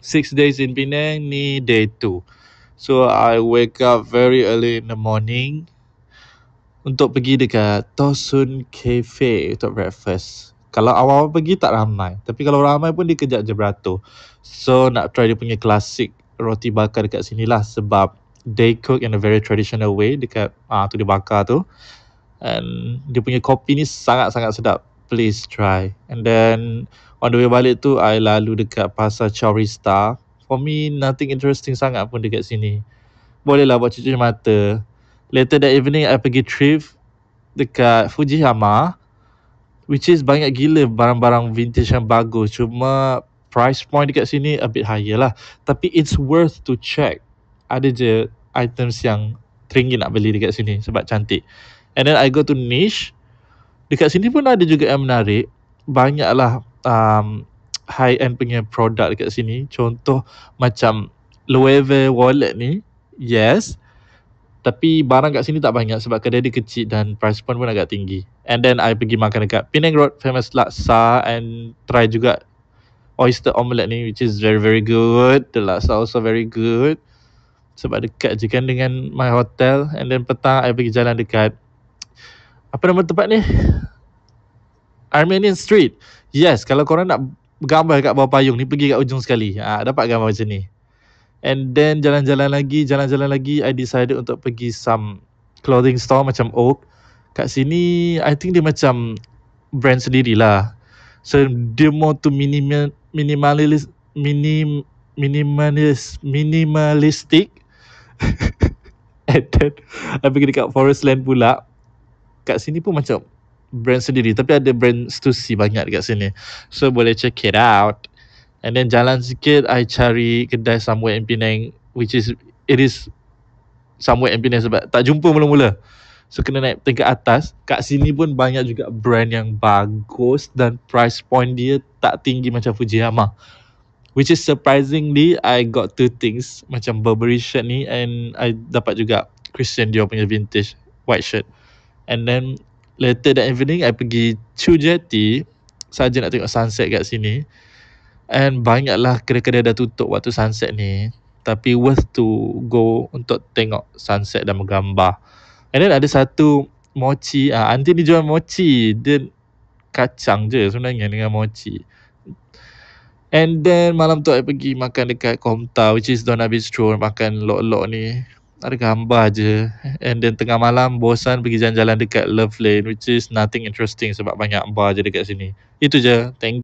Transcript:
6 days in Penang, ni day 2. So I wake up very early in the morning untuk pergi dekat Tosun Cafe untuk breakfast. Kalau awal-awal pergi tak ramai, tapi kalau ramai pun dia kejap je beratur. So nak try dia punya klasik roti bakar dekat sini lah, sebab they cook in a very traditional way dekat tu dia bakar tu. And dia punya kopi ni sangat-sangat sedap. Please try. And then on the way balik tu I lalu dekat pasar Chaurista. For me nothing interesting sangat pun dekat sini. Boleh lah buat cuci mata. Later that evening I pergi thrift dekat Fujiyama, which is banyak gila barang-barang vintage yang bagus. Cuma price point dekat sini a bit higher lah. Tapi it's worth to check. Ada je items yang teringin nak beli dekat sini sebab cantik. And then I go to Niche. Dekat sini pun ada juga yang menarik. Banyaklah high-end punya produk dekat sini. Contoh macam Loewe wallet ni. Yes. Tapi barang kat sini tak banyak sebab kedai dia kecil dan price point pun agak tinggi. And then I pergi makan dekat Penang Road famous laksa and try juga oyster omelette ni, which is very very good. The laksa also very good. Sebab dekat je kan dengan my hotel. And then petang I pergi jalan dekat, apa nama tempat ni? Armenian Street. Yes, kalau korang nak gambar kat bawah payung ni, pergi kat ujung sekali. Dapat gambar macam ni. And then jalan-jalan lagi, I decided untuk pergi some clothing store macam Oak. Kat sini, I think dia macam brand sendiri lah. So, dia more to minimalistic. And then, I pergi dekat Forestland pula. Kat sini pun macam brand sendiri, tapi ada brand Stussy banyak dekat sini. So, boleh check it out. And then jalan sikit, I cari kedai somewhere in Penang, which is, it is somewhere in Penang sebab tak jumpa mula-mula. So, kena naik tingkat atas. Kat sini pun banyak juga brand yang bagus dan price point dia tak tinggi macam Fujiyama. Which is surprisingly, I got 2 things. Macam Burberry shirt ni, and I dapat juga Christian Dior punya vintage white shirt. And then later that evening, I pergi Chu Jetty saja nak tengok sunset kat sini. And banyaklah kedai-kedai dah tutup waktu sunset ni, tapi worth to go untuk tengok sunset dan menggambar. And then ada satu mochi, aunty ni jual mochi. Dia kacang je sebenarnya dengan mochi. And then malam tu I pergi makan dekat Komta, which is Donna Bistro, makan lok-lok ni. Ada gambar je. And then tengah malam bosan pergi jalan-jalan dekat Love Lane, which is nothing interesting sebab banyak bar je dekat sini. Itu je. Thank you.